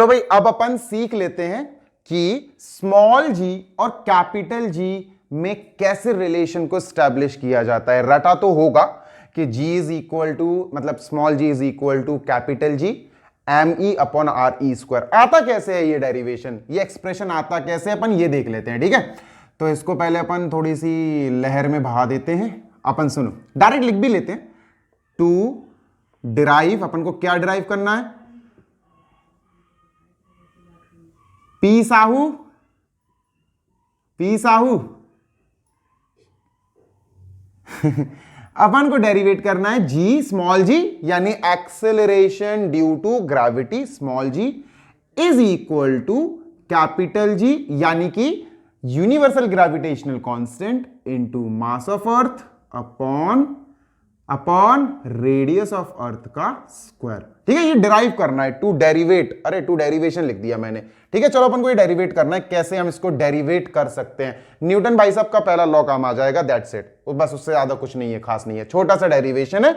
चलो भाई, अब अपन सीख लेते हैं कि स्मॉल जी और कैपिटल जी में कैसे रिलेशन को स्टैब्लिश किया जाता है। रटा तो होगा कि G इज इक्वल टू, मतलब small G is equal to capital G M E upon R E square. आता कैसे है ये डेरिवेशन, ये एक्सप्रेशन आता कैसे, अपन ये देख लेते हैं, ठीक है। तो इसको पहले अपन थोड़ी सी लहर में बहा देते हैं। अपन सुनो, डायरेक्ट लिख भी लेते हैं। टू डिराइव, अपन को क्या डिराइव करना है, पी साहू, पी साहू अपन को डेरिवेट करना है जी स्मॉल जी, यानी acceleration due to gravity small G is equal to capital G, यानी कि universal gravitational constant into mass of earth upon radius of earth का स्क्वायर। ठीक है, ये डिराइव करना है, टू डेरिवेट, अरे टू डेरिवेशन लिख दिया मैंने। ठीक है, चलो अपन को ये डेरिवेट करना है। कैसे हम इसको डेरिवेट कर सकते हैं, न्यूटन भाई साहब का पहला लॉ काम आ जाएगा, दैट्स इट। बस उससे ज्यादा कुछ नहीं है, खास नहीं है, छोटा सा डेरिवेशन है,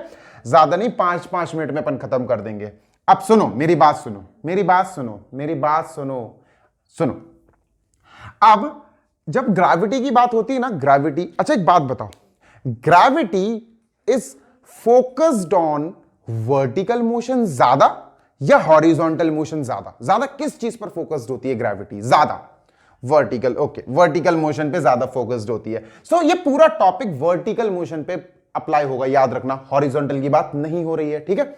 ज्यादा नहीं, 5 मिनट में अपन खत्म कर देंगे। अब सुनो मेरी बात, सुनो मेरी बात, सुनो मेरी बात, सुनो। अब जब ग्रेविटी की बात होती है ना, ग्रेविटी, अच्छा एक बात बताओ, gravity is focused on vertical motion ज्यादा या हॉरिजॉन्टल मोशन ज्यादा किस चीज पर फोकस्ड होती है ग्रेविटी ज्यादा? वर्टिकल, ओके, वर्टिकल मोशन पे ज्यादा फोकस्ड होती है। सो ये पूरा टॉपिक वर्टिकल मोशन पे अप्लाई होगा, याद रखना, हॉरिजॉन्टल की बात नहीं हो रही है। ठीक है,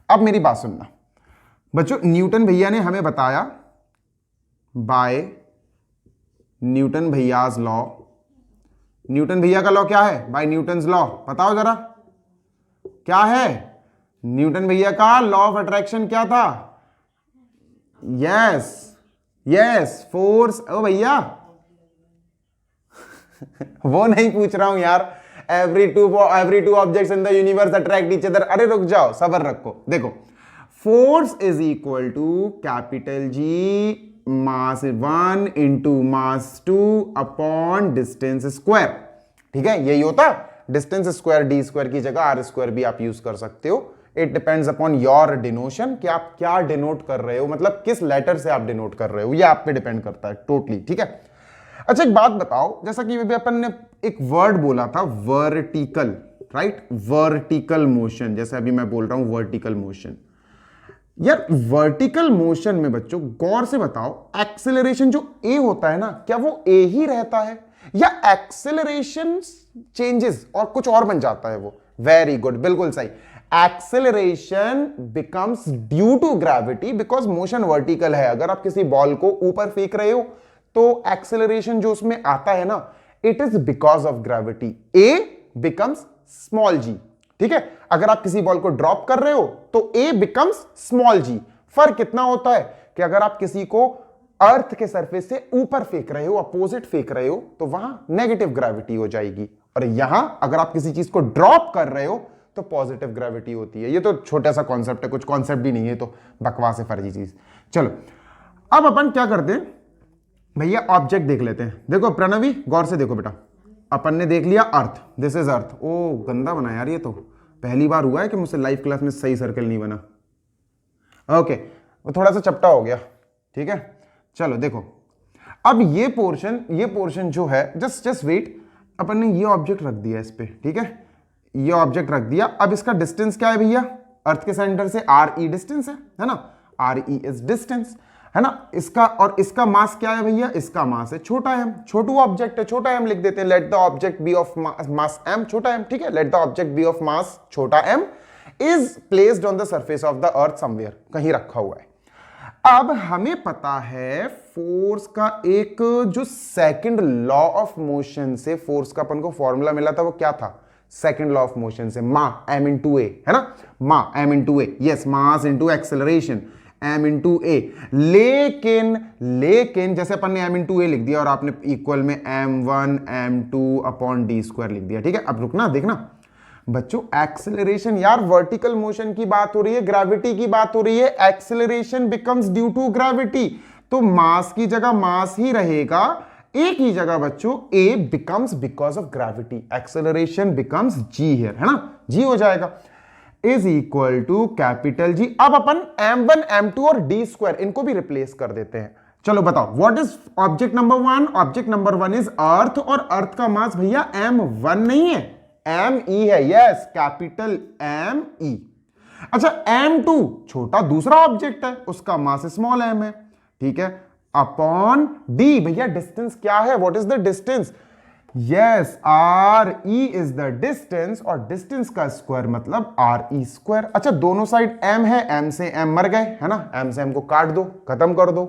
अब मेरी बात सुनना बच्चों, न्यूटन भैया ने हमें बताया बाय न्यूटन भैयाज लॉ। न्यूटन भैया का लॉ क्या है? बाय न्यूटन्स लॉ, बताओ जरा क्या है? न्यूटन भैया का लॉ ऑफ अट्रैक्शन क्या था? Yes force. ओ भैया वो नहीं पूछ रहा हूं यार, every two objects in the universe attract each other. अरे रुक जाओ, सबर रखो। देखो, force is equal to capital G mass 1 into mass 2 upon distance square. ठीक है, यही होता डिस्टेंस स्क्वायर, डी स्क्वायर की जगह आर स्क्वायर भी आप यूज कर सकते हो। इट डिपेंड्स अपॉन योर डिनोशन कि आप क्या डिनोट कर रहे हो, मतलब किस लेटर से आप डिनोट कर रहे हो, ये आप पे डिपेंड करता है टोटली। ठीक है, अच्छा एक बात बताओ, जैसा कि अपन ने एक वर्ड बोला था वर्टिकल, राइट, वर्टिकल मोशन, जैसे अभी मैं बोल रहा हूं वर्टिकल मोशन। यार वर्टिकल मोशन में बच्चों गौर से बताओ, एक्सेलरेशन जो ए होता है ना, क्या वो ए ही रहता है या एक्सेलरेशन चेंजेस और कुछ और बन जाता है वो? वेरी गुड, बिल्कुल सही। Acceleration becomes due to gravity because motion vertical है। अगर आप किसी बॉल को ऊपर फेंक रहे हो तो एक्सेलरेशन जो उसमें आता है ना, it is because of gravity. A becomes small g. ठीक है, अगर आप किसी बॉल को ड्रॉप कर रहे हो तो ए बिकम्स स्मॉल जी। फर्क कितना होता है कि अगर आप किसी को अर्थ के सरफेस से ऊपर फेंक रहे हो, अपोजिट फेंक रहे हो, तो वहां नेगेटिव ग्रेविटी हो जाएगी, और यहां अगर आप किसी चीज को ड्रॉप कर रहे हो तो पॉजिटिव ग्रेविटी होती है। ये तो छोटा सा कॉन्सेप्ट है, कुछ कॉन्सेप्ट भी नहीं है, तो बकवास है, फर्जी चीज। चलो अब अपन क्या करते हैं भैया, ऑब्जेक्ट देख लेते हैं। देखो प्रणवी, गौर से देखो बेटा, अपन ने देख लिया अर्थ, दिस इज अर्थ। ओ गंदा बना यार, ये तो पहली बार हुआ है कि मुझसे लाइव क्लास में सही सर्कल नहीं बना। ओके, वो थोड़ा सा चपटा हो गया। ठीक है, चलो देखो, अब ये पोर्शन जो है, जस्ट वेट, अपन ने ये ऑब्जेक्ट रख दिया इस पे। ठीक है, ये ऑब्जेक्ट रख दिया। अब इसका डिस्टेंस क्या है भैया? अर्थ के सेंटर से आर ई डिस्टेंस है ना, आर ई इज डिस्टेंस, है ना। इसका और इसका मास क्या है भैया? इसका मास है छोटा एम, छोटू ऑब्जेक्ट है, छोटा एम लिख देते हैं। Let the object be of mass M, छोटा एम। ठीक है, let the object be of mass छोटा M is placed on the surface of the earth somewhere, कहीं रखा हुआ है। अब हमें पता है फोर्स का एक जो सेकंड लॉ ऑफ मोशन से फोर्स का अपन को फॉर्मूला मिला था, वो क्या था? सेकंड लॉ ऑफ मोशन से मा एम इंटू ए, है ना, मा M into A, yes, mass into acceleration m into A. लेकिन जैसे अपन ने m इंटू ए लिख दिया और आपने इक्वल में m1 m2 upon D square लिख दिया। ठीक है, अब रुकना, देखना बच्चों, एक्सेलरेशन, यार वर्टिकल मोशन की बात हो रही है, ग्रेविटी की बात हो रही है, acceleration becomes due to gravity, तो मास की जगह मास ही रहेगा, ए की जगह बच्चों A becomes because of gravity, acceleration becomes G here, है ना, जी हो जाएगा। Is equal to capital G. अब अपन m1 m2 और d स्क्वायर इनको भी रिप्लेस कर देते हैं। चलो बताओ what is object number one. Object number one is earth, और अर्थ का मास भैया m1 नहीं है, me है। Yes, capital me। अच्छा, m2 छोटा दूसरा ऑब्जेक्ट है, उसका मास स्मॉल m है, ठीक है, अपॉन d। भैया डिस्टेंस क्या है, what is the distance? Yes, R E is the distance, और डिस्टेंस का स्क्वायर मतलब आर ई स्क्वायर। अच्छा, दोनों साइड m है, m से m मर गए, है ना, m से m को काट दो, खत्म कर दो,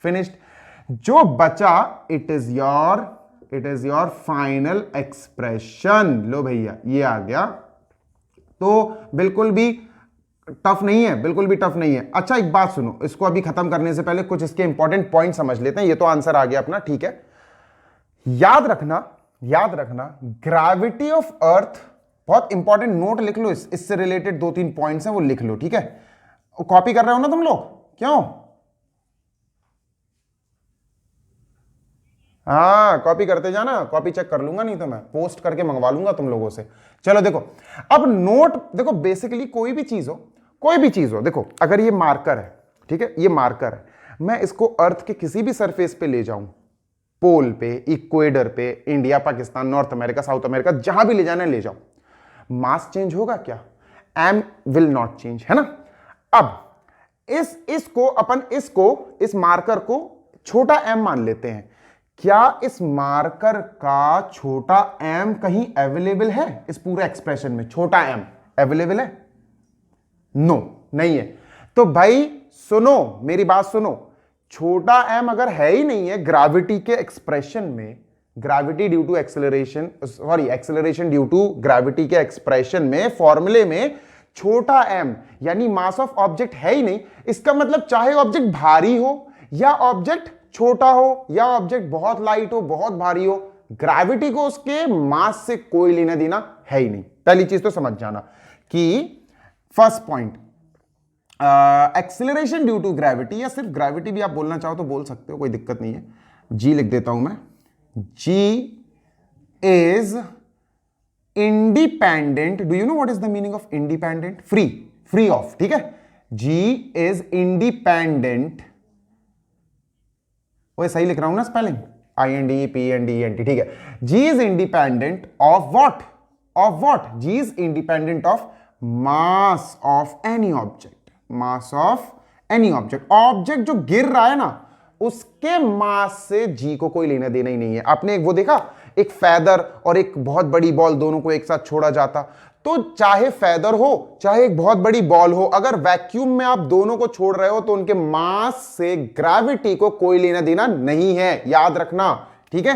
फिनिश्ड। जो बचा it is your final expression. लो भैया ये आ गया, तो बिल्कुल भी टफ नहीं है, बिल्कुल भी टफ नहीं है। अच्छा एक बात सुनो, इसको अभी खत्म करने से पहले कुछ इसके इंपॉर्टेंट पॉइंट समझ लेते हैं। ये तो आंसर आ गया अपना, ठीक है। याद रखना ग्रेविटी ऑफ अर्थ, बहुत इंपॉर्टेंट, नोट लिख लो, इससे रिलेटेड 2-3 पॉइंट्स हैं, वो लिख लो, ठीक है। कॉपी कर रहे हो ना तुम लोग? क्यों? हाँ, कॉपी करते जाना, कॉपी चेक कर लूंगा, नहीं तो मैं पोस्ट करके मंगवा लूंगा तुम लोगों से। चलो देखो, अब नोट देखो, बेसिकली कोई भी चीज हो, देखो अगर ये मार्कर है, ठीक है, ये मार्कर है, मैं इसको अर्थ के किसी भी सरफेस पे ले जाऊं, पोल पे, इक्वेडर पे, India, Pakistan, north America, south America, जहां भी ले जाना ले जाओ, मास चेंज होगा क्या? एम विल नॉट चेंज, है ना। अब इस मार्कर को छोटा एम मान लेते हैं। क्या इस मार्कर का छोटा एम कहीं अवेलेबल है? इस पूरे एक्सप्रेशन में छोटा एम अवेलेबल है? नो, नहीं है। तो भाई सुनो, मेरी बात सुनो, छोटा एम अगर है ही नहीं है ग्रेविटी के एक्सप्रेशन में, gravity due to acceleration, acceleration due to gravity के एक्सप्रेशन में, फॉर्मूले में छोटा एम यानी मास ऑफ ऑब्जेक्ट है ही नहीं, इसका मतलब चाहे ऑब्जेक्ट भारी हो या ऑब्जेक्ट छोटा हो या ऑब्जेक्ट बहुत लाइट हो, बहुत भारी हो, ग्रेविटी को उसके मास से कोई लेना देना है ही नहीं। पहली चीज तो समझ जाना कि first point, acceleration due to gravity, या सिर्फ ग्रेविटी भी आप बोलना चाहो तो बोल सकते हो, कोई दिक्कत नहीं है। जी लिख देता हूं मैं, G is independent. Do you know what is the meaning of independent? Free of, ठीक है। जी इज इंडिपेंडेंट, वो सही लिख रहा हूं ना स्पेलिंग, INDEPENDENT, ठीक है। G is independent of what? G is independent of mass of any object, mass of any object. Object जो गिर रहा है ना, उसके मास से जी को कोई लेना देना ही नहीं है। आपने एक वो देखा, एक फेदर और एक बहुत बड़ी बॉल, दोनों को एक साथ छोड़ा जाता, तो चाहे फेदर हो चाहे एक बहुत बड़ी बॉल हो, अगर वैक्यूम में आप दोनों को छोड़ रहे हो तो उनके मास से ग्रेविटी को कोई लेना देना नहीं है, याद रखना, ठीक है।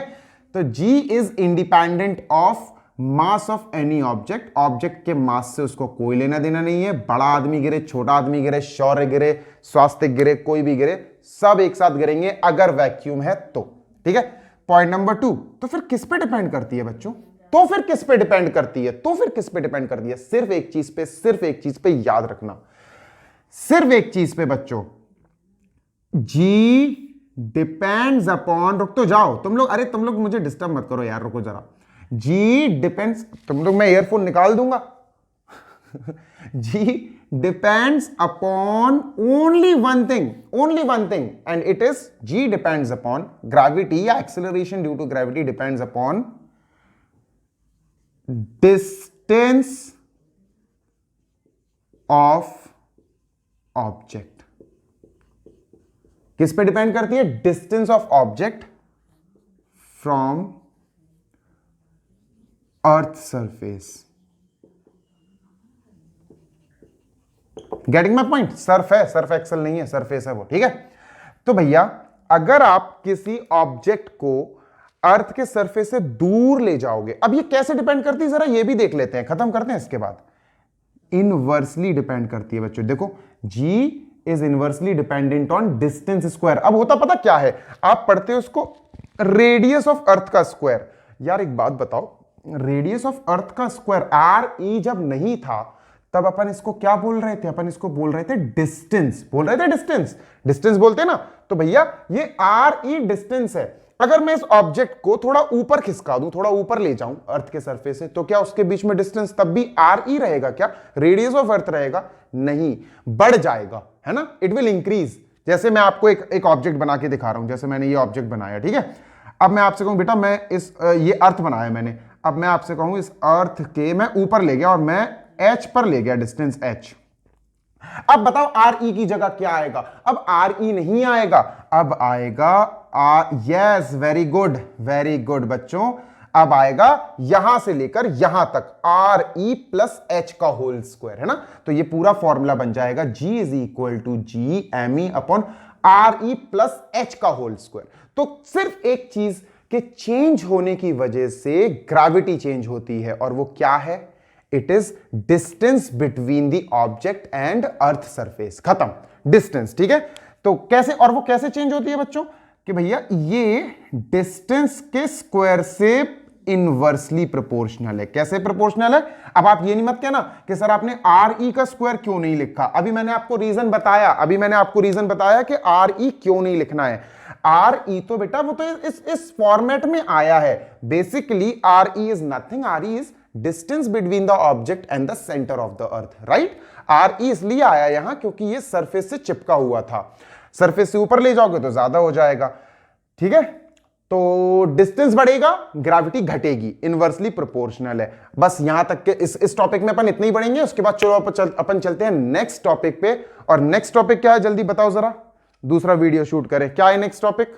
तो G is independent of mass of any object, object के मास से उसको कोई लेना देना नहीं है। बड़ा आदमी गिरे, छोटा आदमी गिरे, शौर्य गिरे, स्वास्थ्य गिरे, कोई भी गिरे, सब एक साथ गिरेंगे अगर वैक्यूम है तो, ठीक है। पॉइंट नंबर 2, तो फिर किस पे डिपेंड करती है बच्चों? तो फिर किस पे डिपेंड करती है? सिर्फ एक चीज पे याद रखना, सिर्फ एक चीज पे बच्चों, जी डिपेंड्स अपॉन, रुक तो जाओ तुम लोग, अरे तुम लोग मुझे डिस्टर्ब मत करो यार, रुको जरा। जी डिपेंड्स, तुम लोग, मैं ईयरफोन निकाल दूंगा। G depends upon only one thing, and it is G depends upon gravity, या acceleration due to gravity depends upon distance of object. किस पे डिपेंड करती है? Distance of object from earth surface. Getting my point? Surf Excel नहीं है, surface है वो, ठीक है। तो भैया अगर आप किसी ऑब्जेक्ट को अर्थ के सरफेस से दूर ले जाओगे, अब ये कैसे डिपेंड करती है जरा ये भी देख लेते हैं, खत्म करते हैं इसके बाद। इनवर्सली डिपेंड करती है बच्चों, देखो G is inversely dependent on distance square. अब होता पता क्या है, आप पढ़ते हो उसको रेडियस ऑफ अर्थ का स्क्वायर। यार एक बात बताओ, रेडियस ऑफ अर्थ का स्क्वायर, आर ई जब नहीं था तब अपन इसको क्या बोल रहे थे? अपन इसको बोल रहे थे डिस्टेंस, बोल रहे थे डिस्टेंस बोलते ना। तो भैया ये आर ई डिस्टेंस है, अगर मैं इस ऑब्जेक्ट को थोड़ा ऊपर खिसका दूं, थोड़ा ऊपर ले जाऊं अर्थ के सरफेस से, तो क्या उसके बीच में डिस्टेंस तब भी आर ई रहेगा? क्या रेडियस ऑफ अर्थ रहेगा? नहीं, बढ़ जाएगा, है ना, इट विल इंक्रीज। जैसे मैं आपको एक ऑब्जेक्ट बना के दिखा रहा हूं, जैसे मैंने ये ऑब्जेक्ट बनाया, ठीक है। अब मैं आपसे कहूं बेटा मैं ये अर्थ बनाया मैंने, अब मैं आपसे कहूं इस अर्थ के मैं ऊपर ले गया और मैं एच पर ले गया डिस्टेंस एच। अब बताओ आर ई की जगह क्या आएगा? अब आर ई नहीं आएगा, अब आएगा यस, वेरी गुड बच्चों, अब आएगा यहां से लेकर यहां तक आर ई प्लस एच का होल स्क्वायर, है ना। तो ये पूरा फॉर्मूला बन जाएगा G is equal to G M E upon R E plus H का होल स्क्वायर। तो सिर्फ एक चीज के चेंज होने की वजह से ग्रेविटी चेंज होती है, और वो क्या है? It is distance between the object and earth surface. खत्म, डिस्टेंस, ठीक है। तो कैसे, और वो कैसे चेंज होती है बच्चों? कि भैया ये डिस्टेंस के स्क्वायर से इनवर्सली प्रोपोर्शनल है। कैसे प्रोपोर्शनल है? अब आप ये नहीं मत कहना कि सर आपने आर ई का स्क्वायर क्यों नहीं लिखा। अभी मैंने आपको रीजन बताया कि आर ई क्यों नहीं लिखना है। आर ई तो बेटा वो तो इस फॉर्मेट में आया है। Basically R E is nothing, R E is distance between the object and the centre of the earth, right. R E इसलिए आया यहां क्योंकि ये सरफेस से चिपका हुआ था। सरफेस से ऊपर ले जाओगे तो ज्यादा हो जाएगा, ठीक है। तो डिस्टेंस बढ़ेगा, ग्रेविटी घटेगी, इनवर्सली प्रोपोर्शनल है। बस यहां तक के इस टॉपिक में अपन इतना ही पढ़ेंगे। उसके बाद चलो अपन चलते हैं नेक्स्ट टॉपिक पे। और नेक्स्ट टॉपिक क्या है जल्दी बताओ जरा, दूसरा वीडियो शूट करें। क्या है नेक्स्ट टॉपिक?